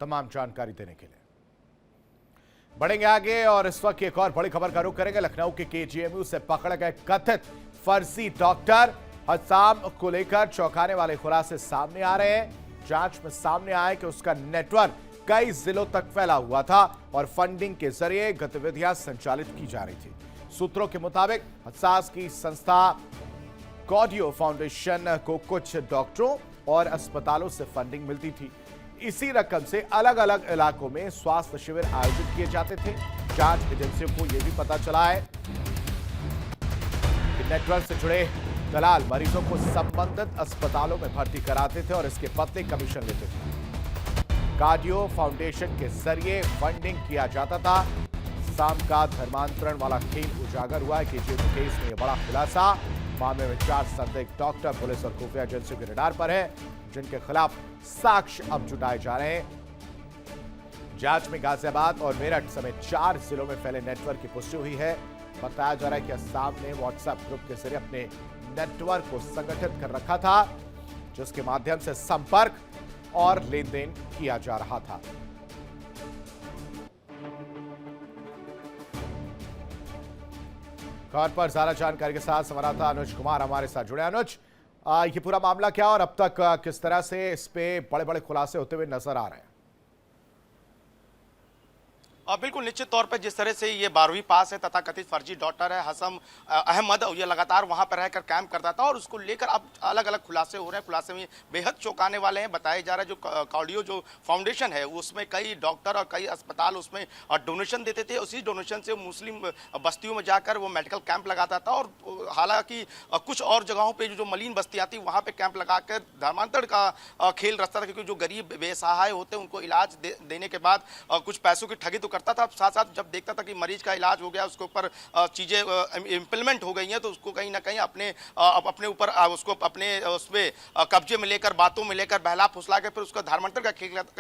तमाम जानकारी देने के लिए। बढ़ेंगे आगे और इस वक्त एक और बड़ी खबर का रुख करेंगे। लखनऊ के केजीएमयू से पकड़े गए कथित फर्जी डॉक्टर हसाम को लेकर चौंकाने वाले खुलासे सामने आ रहे हैं। जांच में सामने आया कि उसका नेटवर्क कई जिलों तक फैला हुआ था और फंडिंग के जरिए गतिविधियां संचालित की जा रही थी। सूत्रों के मुताबिक हसास की संस्था कार्डियो फाउंडेशन को कुछ डॉक्टरों और अस्पतालों से फंडिंग मिलती थी। इसी रकम से अलग अलग इलाकों में स्वास्थ्य शिविर आयोजित किए जाते थे। जांच एजेंसियों को यह भी पता चला है कि नेटवर्क से जुड़े दलाल मरीजों को संबंधित अस्पतालों में भर्ती कराते थे और इसके बदले कमीशन लेते थे। कार्डियो फाउंडेशन के जरिए फंडिंग किया जाता था। शाम का धर्मांतरण वाला खेल उजागर हुआ है। केजीएमयू केस में यह बड़ा खुलासा। मामले में 4 संदिग्ध डॉक्टर पुलिस और खुफिया एजेंसियों के रडार पर है, जिनके खिलाफ साक्ष्य अब जुटाए जा रहे हैं। जांच में गाजियाबाद और मेरठ समेत 4 जिलों में फैले नेटवर्क की पुष्टि हुई है। बताया जा रहा है कि अस्साम ने व्हाट्सएप ग्रुप के जरिए अपने नेटवर्क को संगठित कर रखा था, जिसके माध्यम से संपर्क और लेन देन किया जा रहा था। खबर पर ज्यादा जानकारी के साथ संवाददाता अनुज कुमार हमारे साथ जुड़े। अनुज, ये पूरा मामला क्या और अब तक किस तरह से इस पे बड़े बड़े खुलासे होते हुए नजर आ रहे हैं? बिल्कुल निश्चित तौर पर जिस तरह से ये 12वीं पास है तथा कथित फर्जी डॉक्टर है हसम अहमद, ये लगातार वहां पर रहकर कैंप करता था और उसको लेकर अब अलग अलग खुलासे हो रहे हैं। खुलासे में बेहद चौंकाने वाले हैं। बताया जा रहा है जो कार्डियो जो फाउंडेशन है उसमें कई डॉक्टर और कई अस्पताल उसमें डोनेशन देते थे। उसी डोनेशन से मुस्लिम बस्तियों में जाकर वो मेडिकल कैंप लगाता था और हालांकि कुछ और जगहों पर जो मलिन बस्तियाँ थी वहाँ पर कैंप लगाकर धर्मांतरण का खेल रचता था, क्योंकि जो गरीब बेसहाय होते उनको इलाज देने के बाद कुछ पैसों की ठगी तो करता था। साथ साथ जब देखता था कि मरीज का इलाज हो गया, उसके ऊपर चीजें इम्प्लीमेंट हो गई हैं, तो उसको कहीं ना कहीं अपने ऊपर उसको अपने उसमें कब्जे में लेकर बातों में लेकर बहला फुसला के फिर उसका धर्मांतर का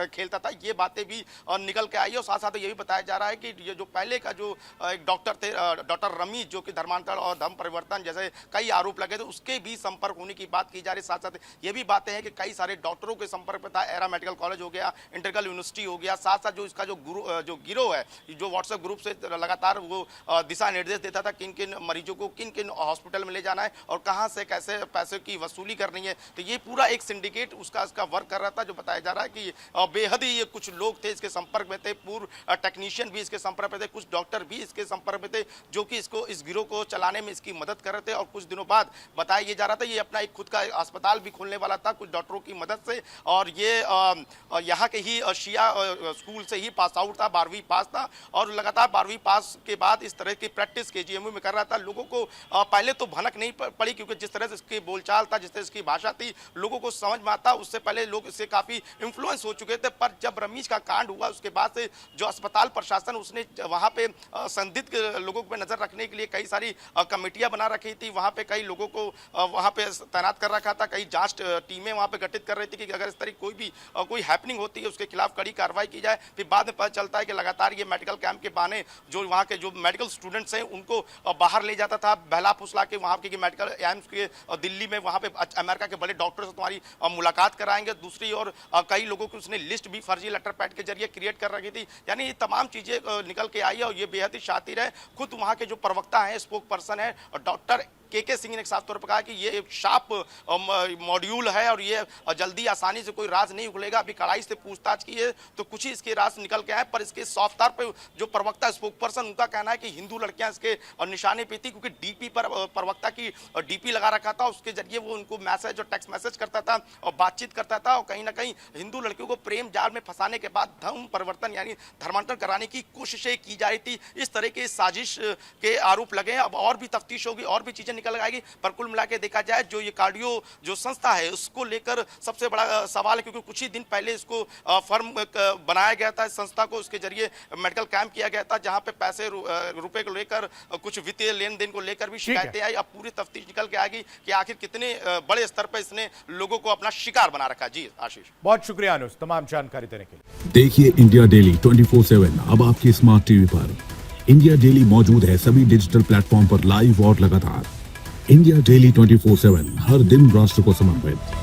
खेलता था। ये बातें भी निकल के आई और साथ साथ ये भी बताया जा रहा है कि ये जो पहले का जो एक डॉक्टर थे डॉक्टर रमीज, जो कि धर्मांतर और धर्म परिवर्तन जैसे कई आरोप लगे थे, उसके भी संपर्क होने की बात की जा रही है। साथ साथ ये भी बातें हैं कि कई सारे डॉक्टरों के संपर्क में था। एरा मेडिकल कॉलेज हो गया, इंटरकल यूनिवर्सिटी हो गया। साथ साथ जो इसका जो गिरोह है, जो व्हाट्सएप ग्रुप से लगातार वो दिशा निर्देश देता था किन किन मरीजों को किन किन हॉस्पिटल में ले जाना है और कहां से कैसे पैसे की वसूली करनी है। तो ये पूरा एक सिंडिकेट उसका वर्क कर रहा था। जो बताया जा रहा है कि बेहद ही ये कुछ लोग थे इसके संपर्क में थे, पूर्व टेक्नीशियन भी इसके संपर्क में थे, कुछ डॉक्टर भी इसके संपर्क में थे, जो कि इस गिरोह को चलाने में इसकी मदद कर रहे थे। और कुछ दिनों बाद बताया जा रहा था ये अपना एक खुद का अस्पताल भी खोलने वाला था कुछ डॉक्टरों की मदद से। और ये यहाँ के ही शिया स्कूल से ही पास आउट था, 12वीं पास था और लगातार 12वीं पास के बाद इस तरह की प्रैक्टिस केजीएमयू में कर रहा था। लोगों को पहले तो भनक नहीं पड़ी, क्योंकि जिस तरह से इसकी बोलचाल था, जिस तरह से इसकी भाषा थी, लोगों को समझ में आता। उससे पहले लोग इससे काफी इन्फ्लुएंस हो चुके थे। पर जब रमीज का कांड हुआ उसके बाद से जो अस्पताल प्रशासन उसने वहां पे संदिग्ध लोगों पर नजर रखने के लिए कई सारी कमेटियां बना रखी थी। वहां पे कई लोगों को वहां पे तैनात कर रखा था, कई जांच टीमें वहां पे गठित कर रही थी कि अगर इस तरह कोई हैपनिंग होती है उसके खिलाफ कड़ी कार्रवाई की जाए। फिर बाद में पता चलता है कि लगातार ये मेडिकल कैंप के बहाने जो वहाँ के जो मेडिकल स्टूडेंट्स हैं उनको बाहर ले जाता था, बहला फुसला के वहाँ के मेडिकल एम्स के दिल्ली में वहाँ पे अमेरिका के बड़े डॉक्टर से तुम्हारी मुलाकात कराएंगे। दूसरी ओर कई लोगों की उसने लिस्ट भी फर्जी लेटर पैड के जरिए क्रिएट कर रखी थी। यानी ये तमाम चीजें निकल के आई है और ये बेहद ही शातिर है। खुद वहाँ के जो प्रवक्ता है, स्पोक पर्सन है डॉक्टर के सिंह ने साफ तौर पर कहा कि ये एक शार्प मॉड्यूल है और ये जल्दी आसानी से कोई राज नहीं उगलेगा। अभी कड़ाई से पूछताछ की है तो कुछ ही इसके राज निकल के आए। पर इसके सॉफ्टवेयर पे जो प्रवक्ता स्पोक पर्सन उनका कहना है कि हिंदू लड़कियां इसके निशाने पे थी, क्योंकि डीपी पर प्रवक्ता की डीपी लगा रखा था। उसके जरिए वो उनको मैसेज और टेक्स्ट मैसेज करता था और बातचीत करता था और कहीं ना कहीं हिंदू लड़कियों को प्रेम जाल में फंसाने के बाद धर्म परिवर्तन यानी धर्मांतरण कराने की कोशिशें की जा रही थी। इस तरह के साजिश के आरोप लगे। अब और भी तफ्तीश होगी और भी चीजें निकल आएगी। पर कुल मिला के देखा जाए जो ये कार्डियो जो संस्था है उसको लेकर सबसे बड़ा सवाल है, क्योंकि कुछ ही दिन पहले इसको फर्म बनाया गया था इस संस्था को। उसके जरिए मेडिकल कैंप किया गया था जहां पे पैसे रुपए को लेकर कुछ वित्तीय लेन देन को लेकर भी शिकायतें आई। अब पूरी तफ्तीश निकल के आएगी कि आखिर कितने बड़े स्तर पर इसने लोगों को अपना शिकार बना रखा। जी आशीष, बहुत शुक्रिया अनुज तमाम जानकारी देने के लिए। देखिए इंडिया डेली 24/7 अब आपकी स्मार्ट टीवी पर। इंडिया डेली मौजूद है सभी डिजिटल प्लेटफॉर्म पर लाइव और लगातार। इंडिया डेली 24/7 हर दिन राष्ट्र को समर्पित।